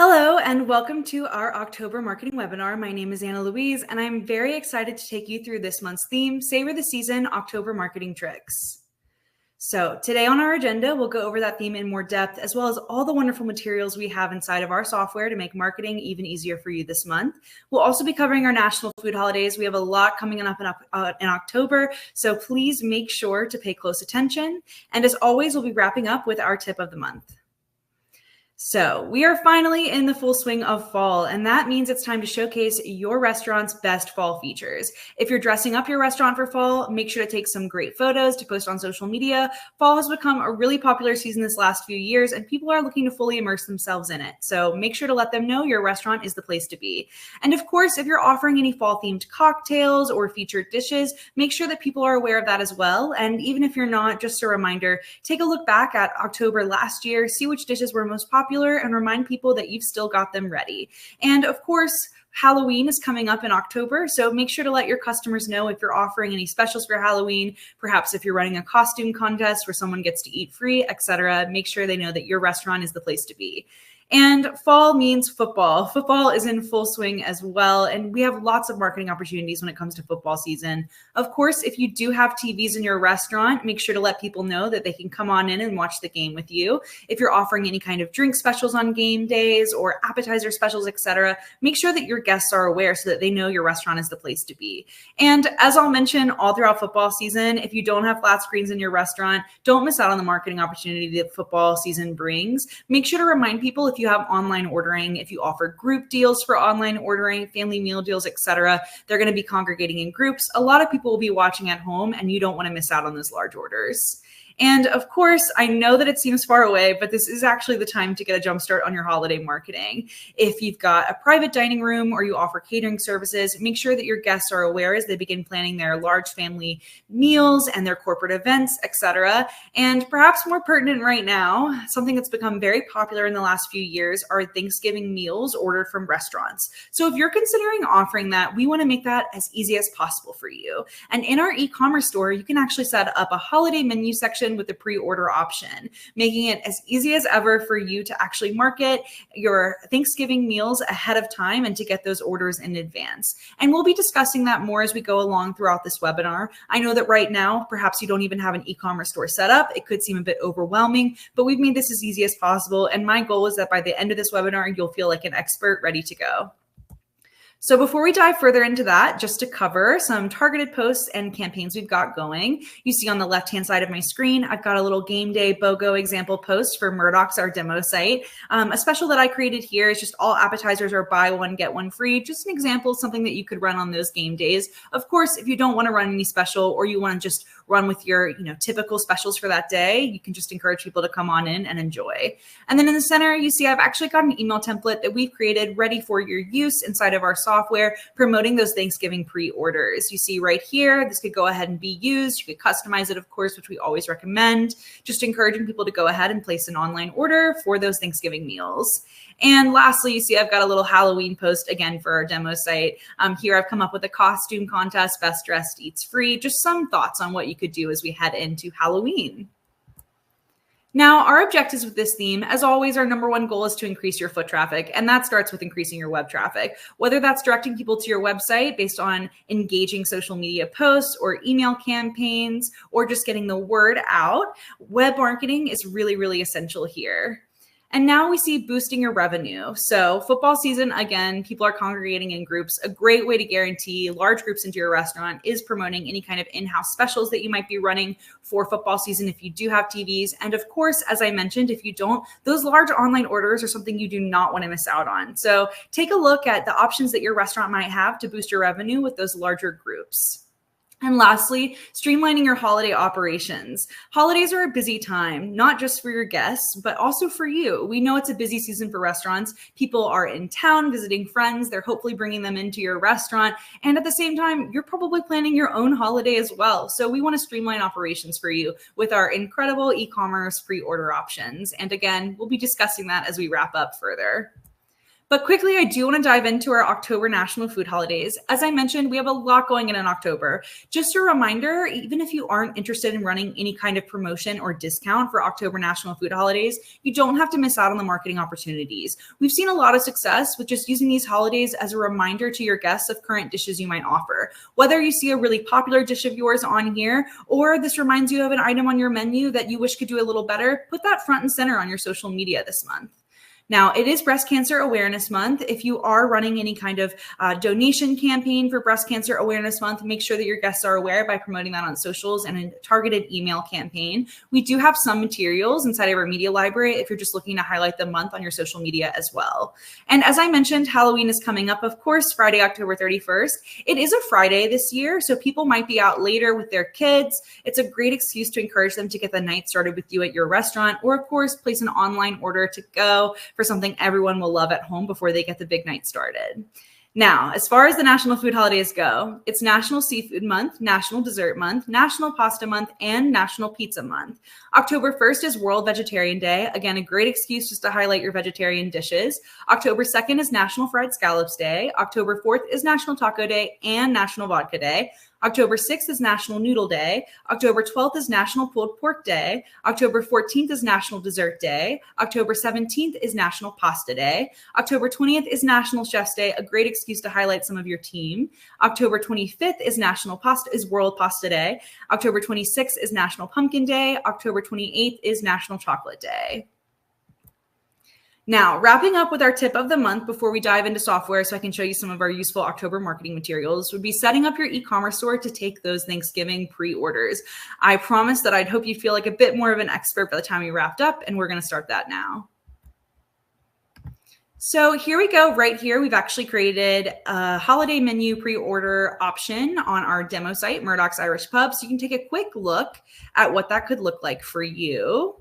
Hello, and welcome to our October marketing webinar. My name is Anna Louise, and I'm very excited to take you through this month's theme, Savor the Season, October Marketing Tricks. So today on our agenda, we'll go over that theme in more depth, as well as all the wonderful materials we have inside of our software to make marketing even easier for you this month. We'll also be covering our national food holidays. We have a lot coming up in October, so please make sure to pay close attention. And as always, we'll be wrapping up with our tip of the month. So we are finally in the full swing of fall, and that means it's time to showcase your restaurant's best fall features. If you're dressing up your restaurant for fall, make sure to take some great photos to post on social media. Fall has become a really popular season this last few years, and people are looking to fully immerse themselves in it. So make sure to let them know your restaurant is the place to be. And of course, if you're offering any fall-themed cocktails or featured dishes, make sure that people are aware of that as well. And even if you're not, just a reminder, take a look back at October last year, see which dishes were most popular, and remind people that you've still got them ready. And of course, Halloween is coming up in October, so make sure to let your customers know if you're offering any specials for Halloween, perhaps if you're running a costume contest where someone gets to eat free, etc. Make sure they know that your restaurant is the place to be. And fall means football. Football is in full swing as well, and we have lots of marketing opportunities when it comes to football season. Of course, if you do have TVs in your restaurant, make sure to let people know that they can come on in and watch the game with you. If you're offering any kind of drink specials on game days or appetizer specials, etc., make sure that your guests are aware so that they know your restaurant is the place to be. And as I'll mention all throughout football season, if you don't have flat screens in your restaurant, don't miss out on the marketing opportunity that football season brings. Make sure to remind people if you have online ordering, if you offer group deals for online ordering, family meal deals, etc., they're going to be congregating in groups. A lot of people will be watching at home, and you don't want to miss out on those large orders. And of course, I know that it seems far away, but this is actually the time to get a jump start on your holiday marketing. If you've got a private dining room or you offer catering services, make sure that your guests are aware as they begin planning their large family meals and their corporate events, etc. And perhaps more pertinent right now, something that's become very popular in the last few years are Thanksgiving meals ordered from restaurants. So if you're considering offering that, we want to make that as easy as possible for you. And in our e-commerce store, you can actually set up a holiday menu section with the pre-order option, making it as easy as ever for you to actually market your Thanksgiving meals ahead of time and to get those orders in advance. And we'll be discussing that more as we go along throughout this webinar. I know that right now, perhaps you don't even have an e-commerce store set up. It could seem a bit overwhelming, but we've made this as easy as possible. And my goal is that by the end of this webinar, you'll feel like an expert ready to go. So before we dive further into that, just to cover some targeted posts and campaigns we've got going, you see on the left-hand side of my screen, I've got a little game day BOGO example post for Murdoch's, our demo site. A special that I created here is just all appetizers are buy one, get one free. Just an example of something that you could run on those game days. Of course, if you don't want to run any special or you want to just run with your typical specials for that day, you can just encourage people to come on in and enjoy. And then in the center, you see I've actually got an email template that we've created ready for your use inside of our software, promoting those Thanksgiving pre-orders. You see right here, this could go ahead and be used. You could customize it, of course, which we always recommend. Just encouraging people to go ahead and place an online order for those Thanksgiving meals. And lastly, you see I've got a little Halloween post again for our demo site. Here I've come up with a costume contest, best dressed eats free, just some thoughts on what you could do as we head into Halloween. Now, our objectives with this theme, as always, our number one goal is to increase your foot traffic, and that starts with increasing your web traffic. Whether that's directing people to your website based on engaging social media posts or email campaigns, or just getting the word out, web marketing is really, really essential here. And now we see boosting your revenue. So football season, again, people are congregating in groups. A great way to guarantee large groups into your restaurant is promoting any kind of in-house specials that you might be running for football season if you do have TVs. And of course, as I mentioned, if you don't, those large online orders are something you do not want to miss out on. So take a look at the options that your restaurant might have to boost your revenue with those larger groups. And lastly, streamlining your holiday operations. Holidays are a busy time, not just for your guests, but also for you. We know it's a busy season for restaurants. People are in town visiting friends. They're hopefully bringing them into your restaurant. And at the same time, you're probably planning your own holiday as well. So we want to streamline operations for you with our incredible e-commerce pre-order options. And again, we'll be discussing that as we wrap up further. But quickly, I do want to dive into our October National Food Holidays. As I mentioned, we have a lot going in October. Just a reminder, even if you aren't interested in running any kind of promotion or discount for October National Food Holidays, you don't have to miss out on the marketing opportunities. We've seen a lot of success with just using these holidays as a reminder to your guests of current dishes you might offer. Whether you see a really popular dish of yours on here, or this reminds you of an item on your menu that you wish could do a little better, put that front and center on your social media this month. Now, it is Breast Cancer Awareness Month. If you are running any kind of donation campaign for Breast Cancer Awareness Month, make sure that your guests are aware by promoting that on socials and a targeted email campaign. We do have some materials inside of our media library if you're just looking to highlight the month on your social media as well. And as I mentioned, Halloween is coming up, of course, Friday, October 31st. It is a Friday this year, so people might be out later with their kids. It's a great excuse to encourage them to get the night started with you at your restaurant, or of course, place an online order to go for something everyone will love at home before they get the big night started. Now, as far as the national food holidays go, it's National Seafood Month, National Dessert Month, National Pasta Month, and National Pizza Month. October 1st is World Vegetarian Day. Again, a great excuse just to highlight your vegetarian dishes. October 2nd is National Fried Scallops Day. October 4th is National Taco Day and National Vodka Day. October 6th is National Noodle Day. October 12th is National Pulled Pork Day. October 14th is National Dessert Day. October 17th is National Pasta Day. October 20th is National Chef's Day, a great excuse to highlight some of your team. October 25th is World Pasta Day. October 26th is National Pumpkin Day. October 28th is National Chocolate Day. Now, wrapping up with our tip of the month before we dive into software so I can show you some of our useful October marketing materials would be setting up your e-commerce store to take those Thanksgiving pre-orders. I promised that I'd hope you feel like a bit more of an expert by the time we wrapped up, and we're going to start that now. So here we go. Right here, we've actually created a holiday menu pre-order option on our demo site, Murdoch's Irish Pub. So you can take a quick look at what that could look like for you.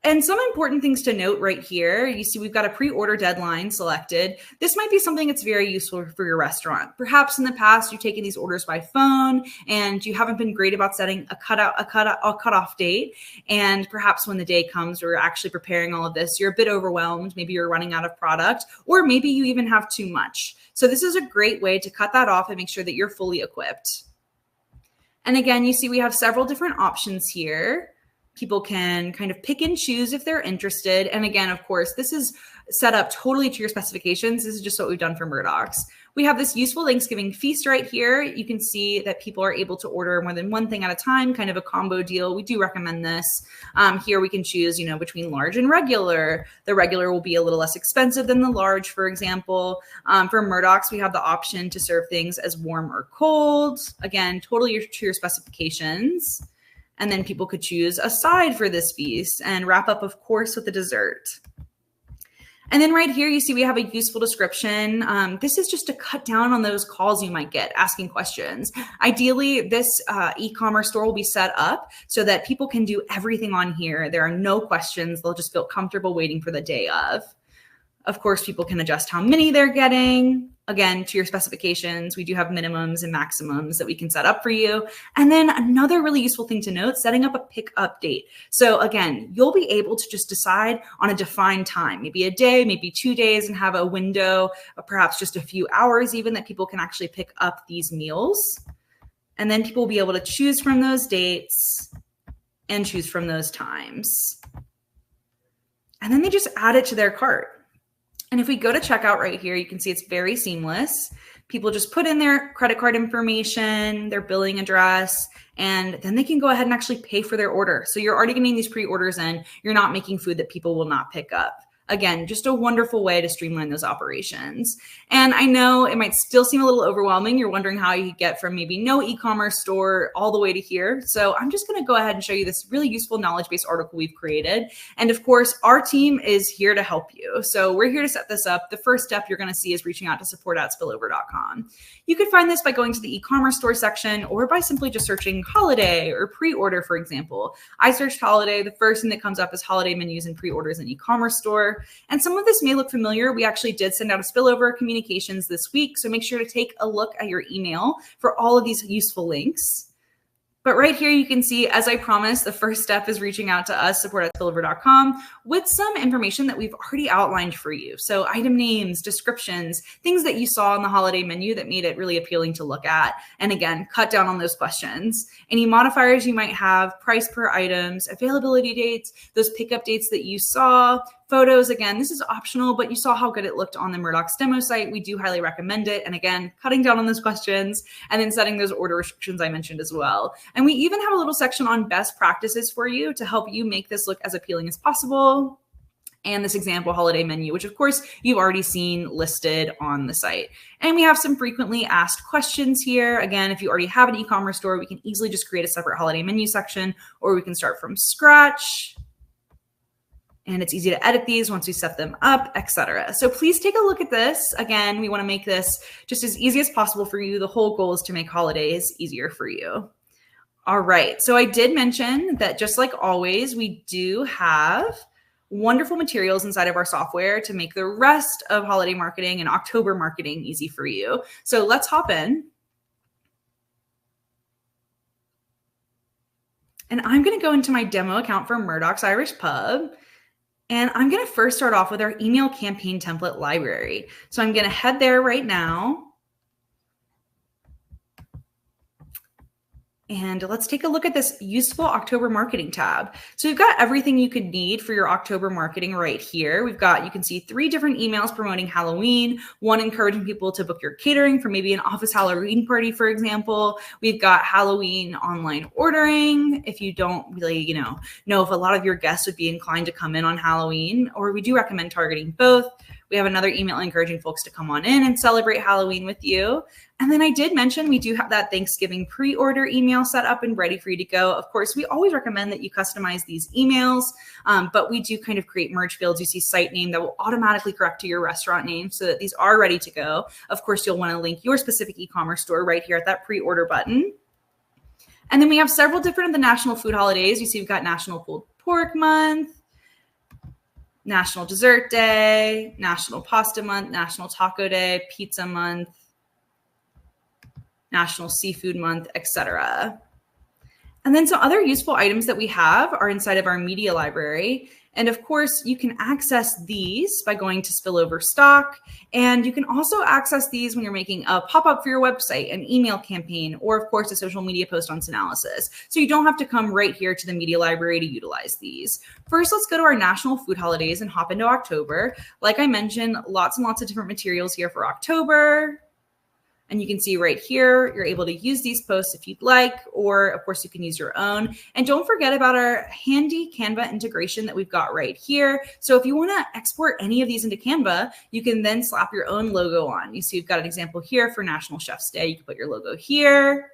And some important things to note right here, you see we've got a pre-order deadline selected. This might be something that's very useful for your restaurant. Perhaps in the past you've taken these orders by phone and you haven't been great about setting a cutoff date. And perhaps when the day comes where you're actually preparing all of this, you're a bit overwhelmed. Maybe you're running out of product, or maybe you even have too much. So this is a great way to cut that off and make sure that you're fully equipped. And again, you see we have several different options here. People can kind of pick and choose if they're interested. And again, of course, this is set up totally to your specifications. This is just what we've done for Murdoch's. We have this useful Thanksgiving feast right here. You can see that people are able to order more than one thing at a time, kind of a combo deal. We do recommend this. Here we can choose, between large and regular. The regular will be a little less expensive than the large, for example. For Murdoch's, we have the option to serve things as warm or cold. Again, totally to your specifications. And then people could choose a side for this feast and wrap up, of course, with a dessert. And then right here, you see we have a useful description. This is just to cut down on those calls you might get asking questions. Ideally, this e-commerce store will be set up so that people can do everything on here. There are no questions. They'll just feel comfortable waiting for the day of. Of course, people can adjust how many they're getting. Again, to your specifications, we do have minimums and maximums that we can set up for you. And then another really useful thing to note, setting up a pickup date. So again, you'll be able to just decide on a defined time, maybe a day, maybe 2 days, and have a window of perhaps just a few hours even that people can actually pick up these meals. And then people will be able to choose from those dates and choose from those times. And then they just add it to their cart. And if we go to checkout right here, you can see it's very seamless. People just put in their credit card information, their billing address, and then they can go ahead and actually pay for their order. So you're already getting these pre-orders in. You're not making food that people will not pick up. Again, just a wonderful way to streamline those operations. And I know it might still seem a little overwhelming. You're wondering how you get from maybe no e-commerce store all the way to here. So I'm just going to go ahead and show you this really useful knowledge-based article we've created. And of course, our team is here to help you. So we're here to set this up. The first step you're going to see is reaching out to support@spillover.com. You could find this by going to the e-commerce store section or by simply just searching holiday or pre-order, for example. I searched holiday. The first thing that comes up is holiday menus and pre-orders in e-commerce store. And some of this may look familiar. We actually did send out a spillover communications this week. So make sure to take a look at your email for all of these useful links. But right here, you can see, as I promised, the first step is reaching out to us, support@spillover.com, with some information that we've already outlined for you. So item names, descriptions, things that you saw on the holiday menu that made it really appealing to look at. And again, cut down on those questions. Any modifiers you might have, price per items, availability dates, those pickup dates that you saw, photos. Again, this is optional, but you saw how good it looked on the Murdoch's demo site. We do highly recommend it. And again, cutting down on those questions and then setting those order restrictions I mentioned as well. And we even have a little section on best practices for you to help you make this look as appealing as possible. And this example holiday menu, which of course you've already seen listed on the site. And we have some frequently asked questions here. Again, if you already have an e-commerce store, we can easily just create a separate holiday menu section, or we can start from scratch. And it's easy to edit these once we set them up, etc. So please take a look at this. Again, we want to make this just as easy as possible for you. The whole goal is to make holidays easier for you. All right, so I did mention that just like always, we do have wonderful materials inside of our software to make the rest of holiday marketing and October marketing easy for you. So let's hop in. And I'm going to go into my demo account for Murdoch's Irish Pub. And I'm going to first start off with our email campaign template library. So I'm going to head there right now. And let's take a look at this useful October marketing tab. So we've got everything you could need for your October marketing right here. We've got, you can see 3 different emails promoting Halloween, one encouraging people to book your catering for maybe an office Halloween party, for example. We've got Halloween online ordering if you don't really, know if a lot of your guests would be inclined to come in on Halloween, or we do recommend targeting both. We have another email encouraging folks to come on in and celebrate Halloween with you. And then I did mention we do have that Thanksgiving pre-order email set up and ready for you to go. Of course, we always recommend that you customize these emails, but we do kind of create merge fields. You see site name that will automatically correct to your restaurant name so that these are ready to go. Of course, you'll want to link your specific e-commerce store right here at that pre-order button. And then we have several different of the national food holidays. You see we've got National Pulled Pork Month, National Dessert Day, National Pasta Month, National Taco Day, Pizza Month, National Seafood Month, etc. And then some other useful items that we have are inside of our media library. And of course, you can access these by going to Spillover Stock. And you can also access these when you're making a pop-up for your website, an email campaign, or of course, a social media post on Synalysis. So you don't have to come right here to the media library to utilize these. First, let's go to our national food holidays and hop into October. Like I mentioned, lots and lots of different materials here for October. And you can see right here, you're able to use these posts if you'd like, or of course you can use your own. And don't forget about our handy Canva integration that we've got right here. So if you want to export any of these into Canva, you can then slap your own logo on. You see, you've got an example here for National Chef's Day. You can put your logo here.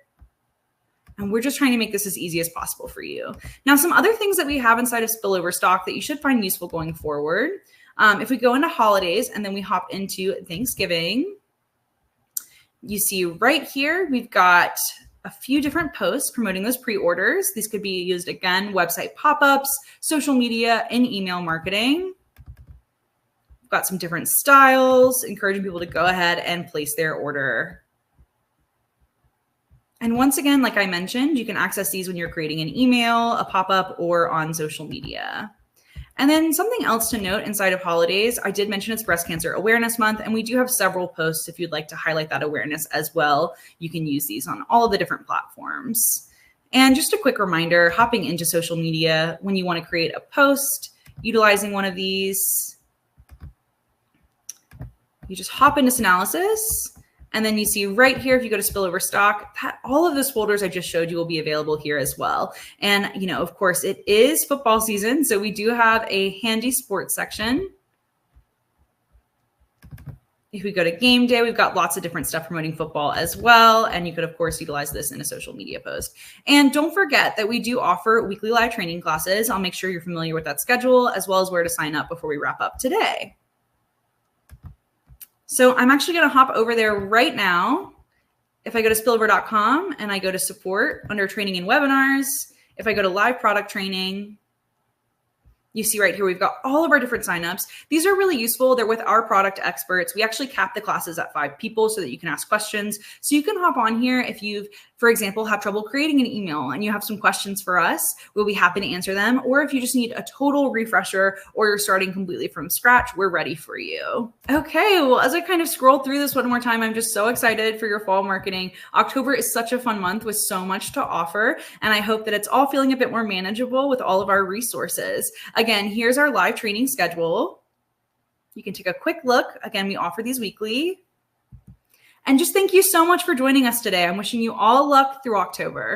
And we're just trying to make this as easy as possible for you. Now, some other things that we have inside of Spillover Stock that you should find useful going forward. If we go into holidays and then we hop into Thanksgiving, you see right here, we've got a few different posts promoting those pre-orders. These could be used again, website pop-ups, social media, and email marketing. We've got some different styles, encouraging people to go ahead and place their order. And once again, like I mentioned, you can access these when you're creating an email, a pop-up, or on social media. And then something else to note inside of holidays, I did mention it's Breast Cancer Awareness Month, and we do have several posts if you'd like to highlight that awareness as well. You can use these on all of the different platforms. And just a quick reminder, hopping into social media, when you want to create a post utilizing one of these, you just hop into Synalysis. And then you see right here, if you go to Spillover Stock, that all of those folders I just showed you will be available here as well. And, of course, it is football season, so we do have a handy sports section. If we go to game day, we've got lots of different stuff promoting football as well. And you could, of course, utilize this in a social media post. And don't forget that we do offer weekly live training classes. I'll make sure you're familiar with that schedule, as well as where to sign up before we wrap up today. So I'm actually going to hop over there right now. If I go to spillover.com and I go to support under training and webinars, if I go to live product training, You see right here, we've got all of our different signups. These are really useful. They're with our product experts. We actually cap the classes at 5 people so that you can ask questions. So you can hop on here if you've, for example, have trouble creating an email and you have some questions for us, we'll be happy to answer them. Or if you just need a total refresher or you're starting completely from scratch, we're ready for you. Okay, well, as I kind of scroll through this one more time, I'm just so excited for your fall marketing. October is such a fun month with so much to offer, and I hope that it's all feeling a bit more manageable with all of our resources. Again, here's our live training schedule. You can take a quick look. Again, we offer these weekly. And just thank you so much for joining us today. I'm wishing you all luck through October.